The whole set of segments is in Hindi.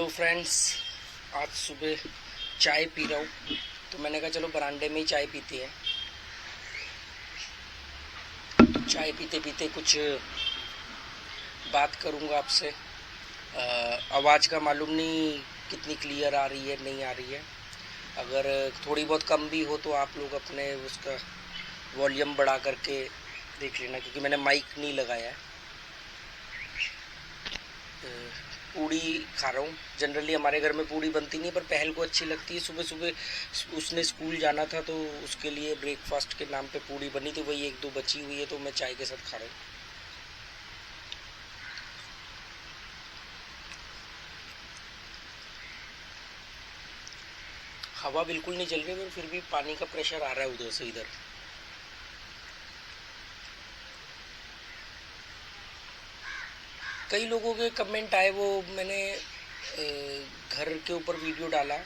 हेलो फ्रेंड्स, आज सुबह चाय पी रहा हूँ तो मैंने कहा चलो बरामदे में ही चाय पीते हैं। तो चाय पीते पीते कुछ बात करूँगा आपसे। आवाज़ का मालूम नहीं कितनी क्लियर आ रही है, नहीं आ रही है। अगर थोड़ी बहुत कम भी हो तो आप लोग अपने उसका वॉल्यूम बढ़ा करके देख लेना, क्योंकि मैंने माइक नहीं लगाया है। पूड़ी खा रहा हूँ। जनरली हमारे घर में पूड़ी बनती नहीं, पर पहल को अच्छी लगती है। सुबह सुबह उसने स्कूल जाना था तो उसके लिए ब्रेकफास्ट के नाम पे पूड़ी बनी थी, वही एक दो बची हुई है तो मैं चाय के साथ खा रहा हूँ। हवा बिल्कुल नहीं चल रही, पर फिर भी पानी का प्रेशर आ रहा है उधर से इधर। कई लोगों के कमेंट आए, वो मैंने घर के ऊपर वीडियो डाला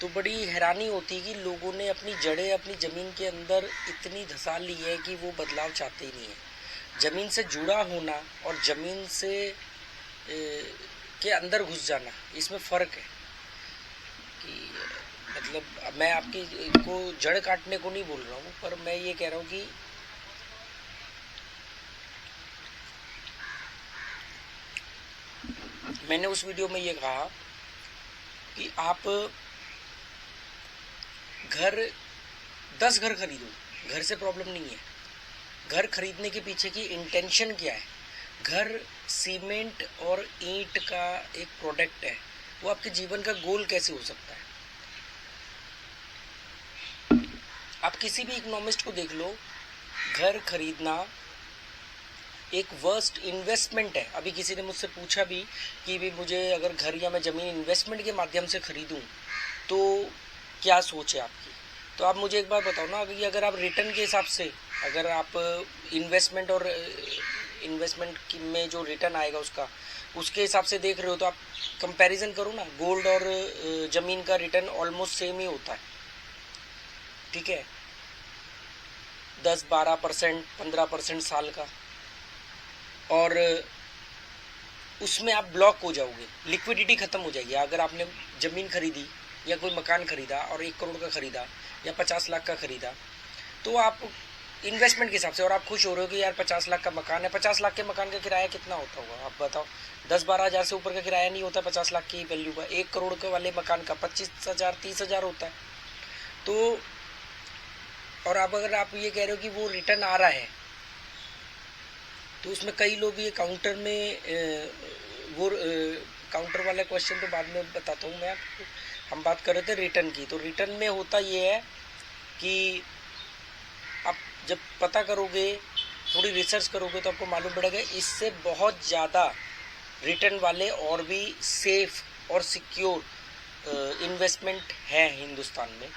तो बड़ी हैरानी होती है कि लोगों ने अपनी जड़ें अपनी ज़मीन के अंदर इतनी धंसा ली है कि वो बदलाव चाहते ही नहीं है। ज़मीन से जुड़ा होना और ज़मीन से के अंदर घुस जाना, इसमें फ़र्क है। कि मतलब मैं आपकी को जड़ काटने को नहीं बोल रहा हूँ, पर मैं ये कह रहा हूँ कि मैंने उस वीडियो में ये कहा कि आप घर 10 घर खरीदो, घर से प्रॉब्लम नहीं है। घर खरीदने के पीछे की इंटेंशन क्या है? घर सीमेंट और ईंट का एक प्रोडक्ट है, वो आपके जीवन का गोल कैसे हो सकता है? आप किसी भी इकोनॉमिस्ट को देख लो, घर खरीदना एक वर्स्ट इन्वेस्टमेंट है। अभी किसी ने मुझसे पूछा भी कि भी मुझे अगर घर या मैं ज़मीन इन्वेस्टमेंट के माध्यम से खरीदूं तो क्या सोच है आपकी? तो आप मुझे एक बार बताओ ना, अगर आप रिटर्न के हिसाब से, अगर आप इन्वेस्टमेंट और इन्वेस्टमेंट में जो रिटर्न आएगा उसके हिसाब से देख रहे हो तो आप कंपैरिजन करो ना। गोल्ड और ज़मीन का रिटर्न ऑलमोस्ट सेम ही होता है, ठीक है? 10-12%, 15% साल का। और उसमें आप ब्लॉक हो जाओगे, लिक्विडिटी ख़त्म हो जाएगी। अगर आपने ज़मीन खरीदी या कोई मकान खरीदा और 1 करोड़ का खरीदा या 50 लाख का खरीदा, तो आप इन्वेस्टमेंट के हिसाब से, और आप खुश हो रहे हो कि यार 50 लाख का मकान है। 50 लाख के मकान का किराया कितना होता होगा आप बताओ? 10-12 हज़ार से ऊपर का किराया नहीं होता 50 लाख की वैल्यू का। 1 करोड़ के वाले मकान का 25,000 30,000 होता है। तो और अगर आप ये कह रहे हो कि वो रिटर्न आ रहा है, तो उसमें कई लोग ये काउंटर में वो काउंटर वाला क्वेश्चन तो बाद में बताता हूँ मैं आपको। हम बात कर रहे थे रिटर्न की। तो रिटर्न में होता ये है कि आप जब पता करोगे, थोड़ी रिसर्च करोगे, तो आपको मालूम पड़ेगा इससे बहुत ज़्यादा रिटर्न वाले और भी सेफ और सिक्योर इन्वेस्टमेंट है हिंदुस्तान में,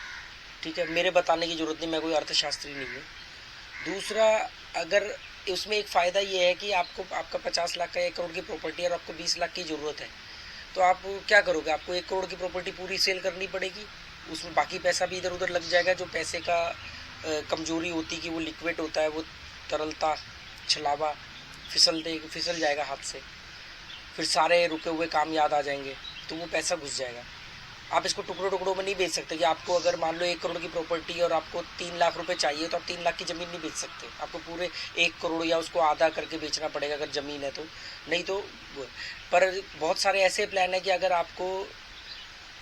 ठीक है? मेरे बताने की ज़रूरत नहीं, मैं कोई अर्थशास्त्री नहीं हूँ। दूसरा, अगर उसमें एक फ़ायदा ये है कि आपको आपका 50 लाख का 1 करोड़ की प्रॉपर्टी और आपको 20 लाख की ज़रूरत है, तो आप क्या करोगे? आपको 1 करोड़ की प्रॉपर्टी पूरी सेल करनी पड़ेगी, उसमें बाकी पैसा भी इधर उधर लग जाएगा। जो पैसे का कमज़ोरी होती है कि वो लिक्विड होता है, वो तरलता, छलावा फिसल जाएगा हाथ से, फिर सारे रुके हुए काम याद आ जाएंगे, तो वो पैसा घुस जाएगा। आप इसको टुकड़ों टुकड़ों में नहीं बेच सकते कि आपको अगर मान लो 1 करोड़ की प्रॉपर्टी और आपको 3 लाख रुपए चाहिए, तो आप 3 लाख की ज़मीन नहीं बेच सकते। आपको पूरे 1 करोड़ या उसको आधा करके बेचना पड़ेगा अगर ज़मीन है तो, नहीं तो। पर बहुत सारे ऐसे प्लान है कि अगर आपको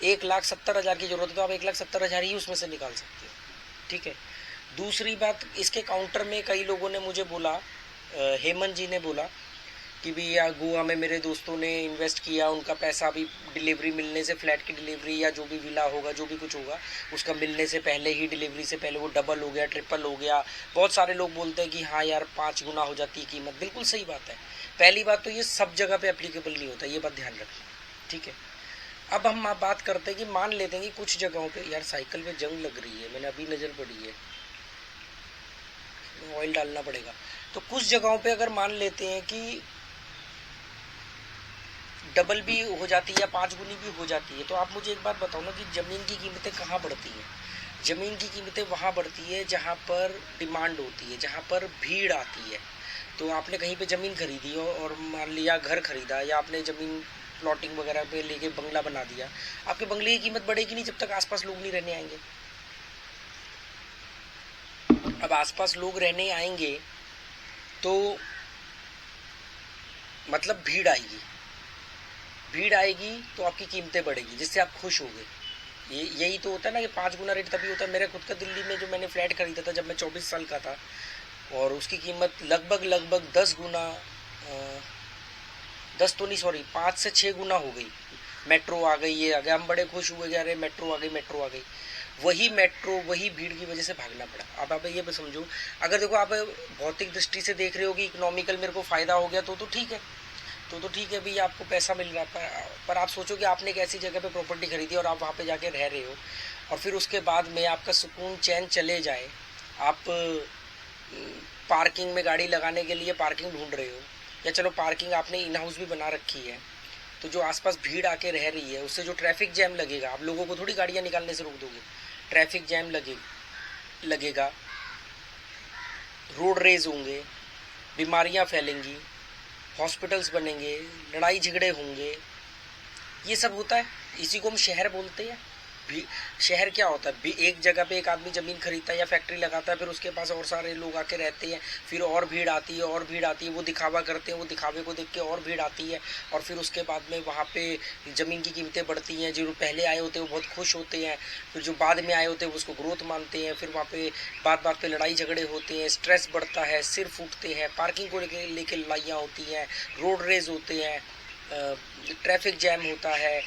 1,70,000 की ज़रूरत है तो आप 1,70,000 ही उसमें से निकाल सकते हो, ठीक है? दूसरी बात, इसके काउंटर में कई लोगों ने मुझे बोला, हेमंत जी ने बोला कि भी या गोवा में मेरे दोस्तों ने इन्वेस्ट किया, उनका पैसा अभी डिलीवरी मिलने से, फ्लैट की डिलीवरी या जो भी विला होगा, जो भी कुछ होगा, उसका मिलने से पहले ही, डिलीवरी से पहले वो डबल हो गया, ट्रिपल हो गया। बहुत सारे लोग बोलते हैं कि हाँ यार 5 गुना हो जाती है कीमत। बिल्कुल सही बात है। पहली बात तो ये सब जगह पे एप्लीकेबल नहीं होता, ये बात ध्यान रखना, ठीक है? अब हम बात करते हैं कि मान लेते हैं कि कुछ जगहों पे, यार साइकिल में जंग लग रही है, मैंने अभी नज़र पड़ी है, ऑयल डालना पड़ेगा। तो कुछ जगहों पे अगर मान लेते हैं कि डबल भी हो जाती है या 5 गुनी भी हो जाती है, तो आप मुझे एक बात बताओ ना कि ज़मीन की कीमतें कहाँ बढ़ती हैं? ज़मीन की कीमतें वहाँ बढ़ती है जहाँ पर डिमांड होती है, जहाँ पर भीड़ आती है। तो आपने कहीं पे ज़मीन खरीदी और मान लिया घर खरीदा, या आपने ज़मीन प्लॉटिंग वगैरह पे लेके बंगला बना दिया, आपके बंगले की कीमत बढ़ेगी नहीं जब तक आसपास लोग नहीं रहने आएंगे। अब आसपास लोग रहने आएंगे तो मतलब भीड़ आएगी तो आपकी कीमतें बढ़ेगी, जिससे आप खुश होगे। यही तो होता है ना कि 5 गुना रेट तभी होता है। मेरा खुद का दिल्ली में जो मैंने फ्लैट खरीदा था जब मैं 24 साल का था, और उसकी कीमत लगभग 10 गुना, 10 तो नहीं सॉरी 5 से 6 गुना हो गई। मेट्रो आ गई, ये आ गया, हम बड़े खुश हुए कि अरे मेट्रो आ गई। वही मेट्रो वही भीड़ की वजह से भागना पड़ा। अब आप ये समझो, अगर देखो आप भौतिक दृष्टि से देख रहे हो कि इकोनॉमिकल मेरे को फ़ायदा हो गया तो ठीक है, तो ठीक है भाई, आपको पैसा मिल रहा है। पर आप सोचो कि आपने एक ऐसी जगह पे प्रॉपर्टी खरीदी और आप वहाँ पे जाके रह रहे हो, और फिर उसके बाद में आपका सुकून चैन चले जाए, आप पार्किंग में गाड़ी लगाने के लिए पार्किंग ढूंढ रहे हो, या चलो पार्किंग आपने इन हाउस भी बना रखी है, तो जो आसपास भीड़ आके रह रही है उससे जो ट्रैफिक जैम लगेगा, आप लोगों को थोड़ी गाड़ियाँ निकालने से रोक दोगे, ट्रैफिक जैम लगेगा, रोड रेज होंगे, बीमारियाँ फैलेंगी, हॉस्पिटल्स बनेंगे, लड़ाई झगड़े होंगे, ये सब होता है। इसी को हम शहर बोलते हैं। शहर क्या होता है, एक जगह पे एक आदमी ज़मीन खरीदता है या फैक्ट्री लगाता है, फिर उसके पास और सारे लोग आके रहते हैं, फिर और भीड़ आती है, वो दिखावा करते हैं, वो दिखावे को देख के और भीड़ आती है, और फिर उसके बाद में वहाँ पे ज़मीन की कीमतें बढ़ती हैं। जो पहले आए होते हैं वो बहुत खुश होते हैं, फिर जो बाद में आए होते हैं वो उसको ग्रोथ मानते हैं, फिर वहाँ पे बात पे लड़ाई झगड़े होते हैं, स्ट्रेस बढ़ता है, सिर फूटते हैं, पार्किंग को लेके लड़ाइयाँ होती हैं, रोड रेज होते हैं, ट्रैफिक जैम होता है,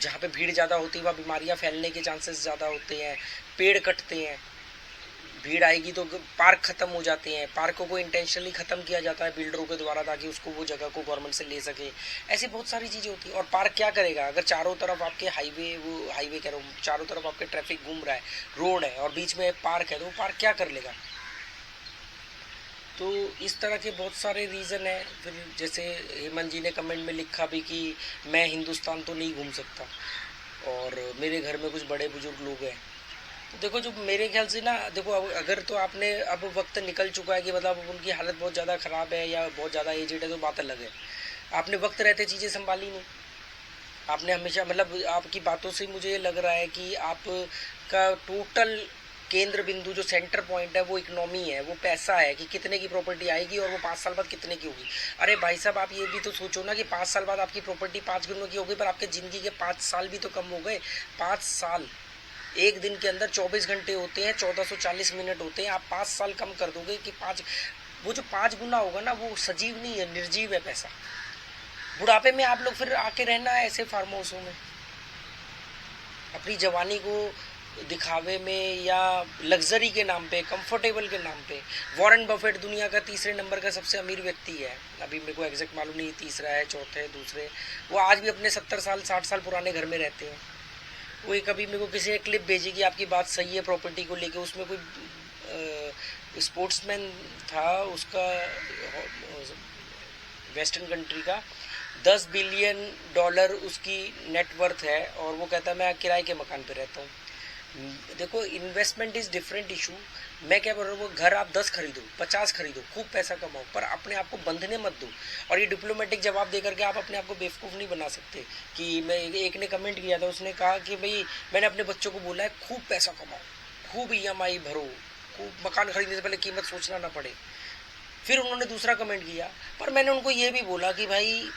जहाँ पे भीड़ ज़्यादा होती है वहाँ बीमारियाँ फैलने के चांसेस ज़्यादा होते हैं, पेड़ कटते हैं, भीड़ आएगी तो पार्क ख़त्म हो जाते हैं, पार्कों को इंटेंशनली ख़त्म किया जाता है बिल्डरों के द्वारा ताकि उसको वो जगह को गवर्नमेंट से ले सके। ऐसी बहुत सारी चीज़ें होती हैं। और पार्क क्या करेगा, अगर चारों तरफ आपके हाईवे कह रहा हूँ, चारों तरफ आपके ट्रैफिक घूम रहा है, रोड है और बीच में पार्क है, तो वो पार्क क्या कर लेगा। तो इस तरह के बहुत सारे रीज़न है। फिर जैसे हेमंत जी ने कमेंट में लिखा भी कि मैं हिंदुस्तान तो नहीं घूम सकता और मेरे घर में कुछ बड़े बुजुर्ग लोग हैं। तो देखो, जो मेरे ख्याल से ना, देखो अगर तो आपने अब वक्त निकल चुका है कि मतलब उनकी हालत बहुत ज़्यादा ख़राब है या बहुत ज़्यादा एजेड है तो बात अलग है। आपने वक्त रहते चीज़ें संभाली नहीं, आपने हमेशा, मतलब आपकी बातों से मुझे ये लग रहा है कि आपका टोटल केंद्र बिंदु जो सेंटर पॉइंट है वो इकोनॉमी है, वो पैसा है कि कितने की प्रॉपर्टी आएगी और वो 5 साल बाद कितने की होगी। अरे भाई साहब, आप ये भी तो सोचो ना कि 5 साल बाद आपकी प्रॉपर्टी 5 गुना की होगी, पर आपके ज़िंदगी के 5 साल भी तो कम हो गए। 5 साल, एक दिन के अंदर 24 घंटे होते हैं, 1440 मिनट होते हैं। आप 5 साल कम कर दोगे कि वो जो 5 गुना होगा ना, वो सजीव नहीं है, निर्जीव है पैसा। बुढ़ापे में आप लोग फिर आके रहना है ऐसे फार्म हाउसों में, अपनी जवानी को दिखावे में या लग्जरी के नाम पे, कंफर्टेबल के नाम पे। वॉरेन बफेट दुनिया का 3 नंबर का सबसे अमीर व्यक्ति है, अभी मेरे को एग्जैक्ट मालूम नहीं तीसरा है, चौथे है, दूसरे। वो आज भी अपने 70 साल 60 साल पुराने घर में रहते हैं। वो एक अभी मेरे को किसी ने क्लिप भेजी कि आपकी बात सही है प्रॉपर्टी को लेके, उसमें कोई स्पोर्ट्समैन था, उसका वेस्टर्न कंट्री का $10 बिलियन उसकी नेटवर्थ है, और वो कहता है मैं किराए के मकान पे रहता हूँ। देखो, इन्वेस्टमेंट इज़ डिफरेंट इशू। मैं क्या बोल रहा हूँ, घर आप 10 खरीदो, 50 खरीदो, खूब पैसा कमाओ, पर अपने आप को बंधने मत दो। और ये डिप्लोमेटिक जवाब देकर के आप अपने आप को बेवकूफ़ नहीं बना सकते। कि मैं, एक ने कमेंट किया था, उसने कहा कि भाई मैंने अपने बच्चों को बोला है खूब पैसा कमाओ, खूब EMI भरो, खूब मकान खरीदने से पहले कीमत सोचना ना पड़े। फिर उन्होंने दूसरा कमेंट किया, पर मैंने उनको ये भी बोला कि भाई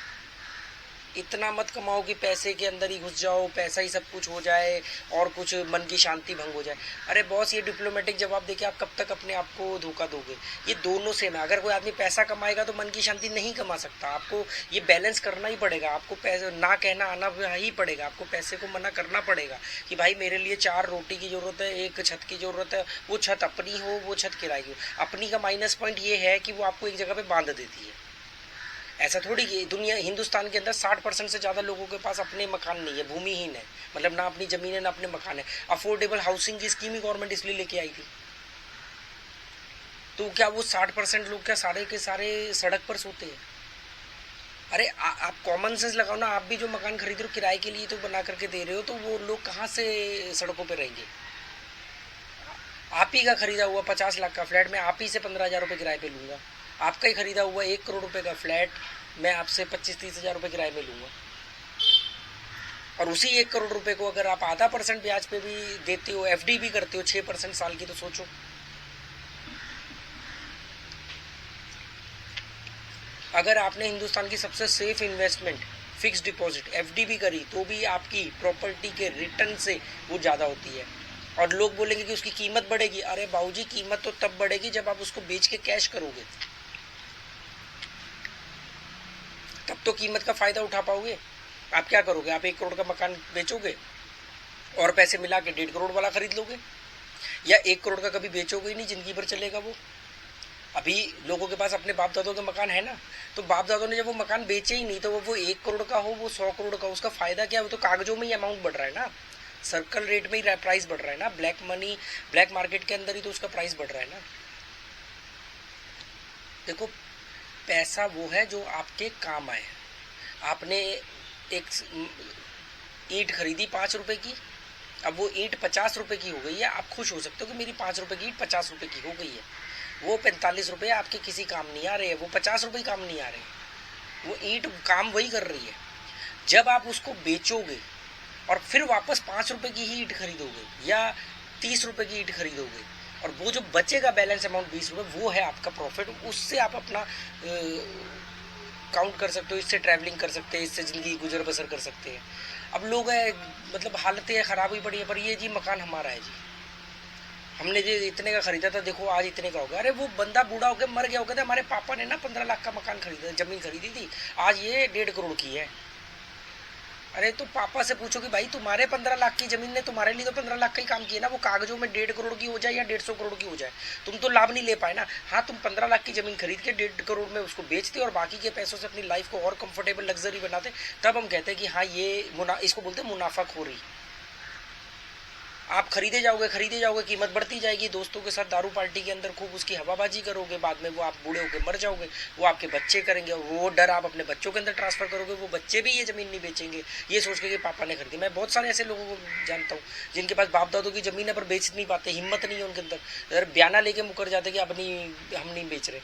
इतना मत कमाओ कि पैसे के अंदर ही घुस जाओ, पैसा ही सब कुछ हो जाए और कुछ मन की शांति भंग हो जाए। अरे बॉस, ये डिप्लोमेटिक जवाब देके आप कब तक अपने आप को धोखा दोगे। ये दोनों सेम है। अगर कोई आदमी पैसा कमाएगा तो मन की शांति नहीं कमा सकता। आपको ये बैलेंस करना ही पड़ेगा। आपको पैसे ना कहना आना ही पड़ेगा। आपको पैसे को मना करना पड़ेगा कि भाई मेरे लिए 4 रोटी की ज़रूरत है, 1 छत की ज़रूरत है। वो छत अपनी हो, वो छत किराए की हो। अपनी का माइनस पॉइंट ये है कि वो आपको एक जगह पे बांध देती है। ऐसा थोड़ी कि दुनिया, हिंदुस्तान के अंदर 60% से ज़्यादा लोगों के पास अपने मकान नहीं है, भूमिहीन है, मतलब ना अपनी ज़मीन है ना अपने मकान है। अफोर्डेबल हाउसिंग की स्कीम ही गवर्नमेंट इसलिए लेके आई थी। तो क्या वो 60% लोग क्या सारे के सारे सड़क पर सोते हैं? अरे आप कॉमन सेंस लगाओ ना। आप भी जो मकान खरीद रहे हो किराए के लिए तो बना करके दे रहे हो, तो वो लोग कहाँ से सड़कों पर रहेंगे? आप ही का खरीदा हुआ 50 लाख का फ्लैट मैं आप ही से 15,000 रुपये किराए पे लूँगा। आपका ही खरीदा हुआ 1 करोड़ रुपए का फ्लैट मैं आपसे 25-30 हज़ार रुपये किराए में लूँगा। और उसी 1 करोड़ रुपए को अगर आप आधा % ब्याज पे भी देते हो, एफडी भी करते हो 6% साल की, तो सोचो। अगर आपने हिंदुस्तान की सबसे safe investment fix deposit FD भी करी, तो भी आपकी प्रॉपर्टी के रिटर्न से वो ज़्यादा होती है। और लोग बोलेंगे कि उसकी कीमत बढ़ेगी। अरे बाबूजी, कीमत तो तब बढ़ेगी जब आप उसको बेच के कैश करोगे, तब तो कीमत का फायदा उठा पाओगे। आप क्या करोगे? आप 1 करोड़ का मकान बेचोगे और पैसे मिला के 1.5 करोड़ वाला खरीद लोगे, या 1 करोड़ का कभी बेचोगे ही नहीं, जिंदगी भर चलेगा वो। अभी लोगों के पास अपने बाप दादों के मकान है ना, तो बाप दादों ने जब वो मकान बेचे ही नहीं, तो वो 1 करोड़ का हो, वो 100 करोड़ का, उसका फायदा क्या है? वो तो कागजों में ही अमाउंट बढ़ रहा है ना, सर्कल रेट में ही प्राइस बढ़ रहा है ना, ब्लैक मनी, ब्लैक मार्केट के अंदर ही तो उसका प्राइस बढ़ रहा है ना। देखो, पैसा वो है जो आपके काम आए। आपने एक ईंट खरीदी 5 रुपए की, अब वो ईंट 50 रुपए की हो गई है। आप खुश हो सकते हो कि मेरी 5 रुपए की ईंट 50 रुपए की हो गई है। वो 45 रुपए आपके किसी काम नहीं आ रहे हैं, वो 50 रुपए काम नहीं आ रहे, वो ईंट काम वही कर रही है। जब आप उसको बेचोगे और फिर वापस 5 रुपए की ही ईंट खरीदोगे या 30 रुपए की ईंट खरीदोगे, और वो जो बचेगा बैलेंस अमाउंट 20 रुपए, वो है आपका प्रॉफिट। उससे आप अपना काउंट कर सकते हो, इससे ट्रैवलिंग कर सकते हैं, इससे ज़िंदगी गुजर बसर कर सकते हैं। अब लोग है, मतलब हालतें ख़राब हुई पड़ी है, पर ये जी मकान हमारा है जी, हमने जो इतने का खरीदा था, देखो आज इतने का हो गया। अरे वो बंदा बूढ़ा होकर मर गया, हो गया था, हमारे पापा ने ना 15 लाख का मकान खरीदा, ज़मीन खरीदी थी, आज ये 1.5 करोड़ की है। अरे तो पापा से पूछो कि भाई तुम्हारे 15 लाख की जमीन ने तुम्हारे लिए तो 15 लाख का ही काम किया ना, वो कागजों में 1.5 करोड़ की हो जाए या 150 करोड़ की हो जाए, तुम तो लाभ नहीं ले पाए ना। हाँ, तुम 15 लाख की जमीन खरीद के 1.5 करोड़ में उसको बेचते और बाकी के पैसों से अपनी लाइफ को और कंफर्टेबल लग्जरी बनाते, तब हम कहते हैं कि हाँ ये इसको बोलते हैं मुनाफाखोरी। आप खरीदे जाओगे, कीमत बढ़ती जाएगी, दोस्तों के साथ दारू पार्टी के अंदर खूब उसकी हवाबाजी करोगे, बाद में वो आप बूढ़े होकर मर जाओगे, वो आपके बच्चे करेंगे, वो डर आप अपने बच्चों के अंदर ट्रांसफर करोगे, वो बच्चे भी ये ज़मीन नहीं बेचेंगे ये सोच के कि पापा ने खरीदी। मैं बहुत सारे ऐसे लोगों को जानता हूँ जिनके पास बाप दादों की ज़मीन है पर बेच नहीं पाते, हिम्मत नहीं है उनके अंदर, अगर बयाना लेके मुकर जाते कि अब नहीं, हम नहीं बेच रहे,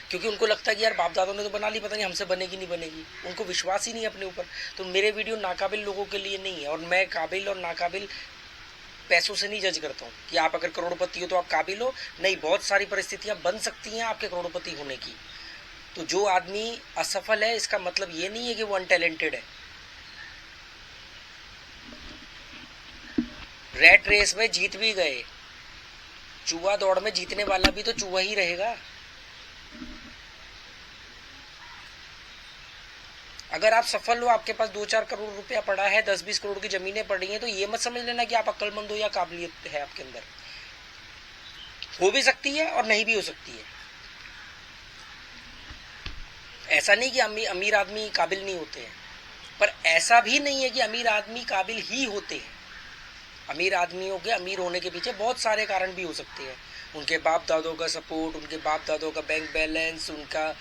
क्योंकि उनको लगता है कि यार बाप दादों ने तो बना ली, पता नहीं हमसे बनेगी नहीं बनेगी, उनको विश्वास ही नहीं अपने ऊपर। तो मेरे वीडियो नाकाबिल लोगों के लिए नहीं है, और मैं काबिल और नाकाबिल पैसों से नहीं जज करता हूँ कि आप अगर करोड़पति हो तो आप काबिल हो, नहीं, बहुत सारी परिस्थितियां बन सकती हैं आपके करोड़पति होने की। तो जो आदमी असफल है, इसका मतलब ये नहीं है कि वो अनटैलेंटेड है। रैट रेस में जीत भी गए, चूहा दौड़ में जीतने वाला भी तो चूहा ही रहेगा। अगर आप सफल हो, आपके पास 2-4 करोड़ रुपया पड़ा है, 10-20 करोड़ की जमीनें पड़ी हैं, तो ये मत समझ लेना कि आप अक्लमंद हो या काबिलियत है आपके अंदर। हो भी सकती है और नहीं भी हो सकती है। ऐसा नहीं कि अमीर आदमी काबिल नहीं होते हैं, पर ऐसा भी नहीं है कि अमीर आदमी काबिल ही होते हैं। अमीर आदमियों के अमीर होने के पीछे बहुत सारे कारण भी हो सकते हैं, उनके बाप दादों का सपोर्ट, उनके बाप दादों का बैंक बैलेंस, उनका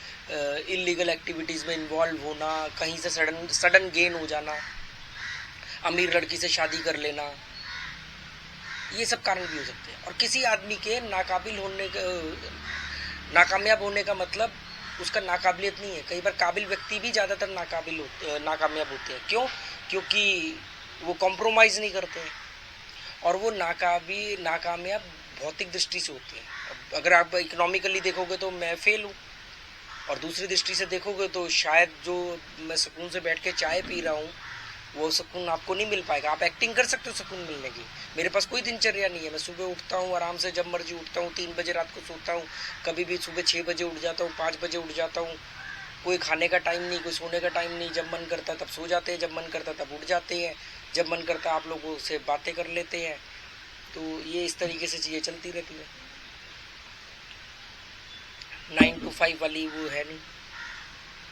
इलीगल एक्टिविटीज़ में इन्वॉल्व होना, कहीं से सडन गेन हो जाना, अमीर लड़की से शादी कर लेना, ये सब कारण भी हो सकते हैं। और किसी आदमी के नाकाबिल होने का, नाकामयाब होने का मतलब उसका नाकाबिलियत नहीं है। कई बार काबिल व्यक्ति भी ज़्यादातर नाकामयाब होते हैं। क्यों? क्योंकि वो कॉम्प्रोमाइज़ नहीं करते हैं, और वो नाकामयाब भौतिक दृष्टि से होते हैं। अगर आप इकोनॉमिकली देखोगे तो मैं फेल हूँ, और दूसरी दृष्टि से देखोगे तो शायद जो मैं सुकून से बैठ के चाय पी रहा हूँ, वो सुकून आपको नहीं मिल पाएगा। आप एक्टिंग कर सकते हो सुकून मिलने की, मेरे पास कोई दिनचर्या नहीं है। मैं सुबह उठता हूँ आराम से, जब मर्जी उठता हूँ, 3 बजे रात को सोता हूँ, कभी भी सुबह 6 बजे उठ जाता हूँ, 5 बजे उठ जाता हूँ। कोई खाने का टाइम नहीं, कोई सोने का टाइम नहीं, जब मन करता तब सो जाते हैं, जब मन करता तब उठ जाते हैं, जब मन करता आप लोगों से बातें कर लेते हैं। तो ये इस तरीके से चीज़ें चलती रहती है। 9 to 5 वाली वो है नहीं।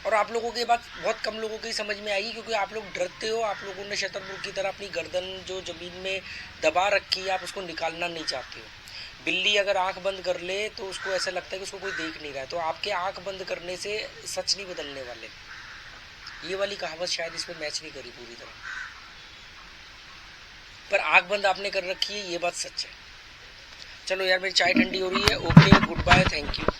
और आप लोगों की बात बहुत कम लोगों की समझ में आएगी, क्योंकि आप लोग डरते हो। आप लोगों ने शतरमुर्ग की तरह अपनी गर्दन जो ज़मीन में दबा रखी है, आप उसको निकालना नहीं चाहते हो। बिल्ली अगर आंख बंद कर ले तो उसको ऐसा लगता है कि उसको कोई देख नहीं रहा है, तो आपके आंख बंद करने से सच नहीं बदलने वाले। ये वाली कहावत शायद इसमें मैच नहीं करी पूरी तरह, पर आंख बंद आपने कर रखी है, ये बात सच है। चलो यार, मेरी चाय ठंडी हो रही है। Okay, goodbye, thank you.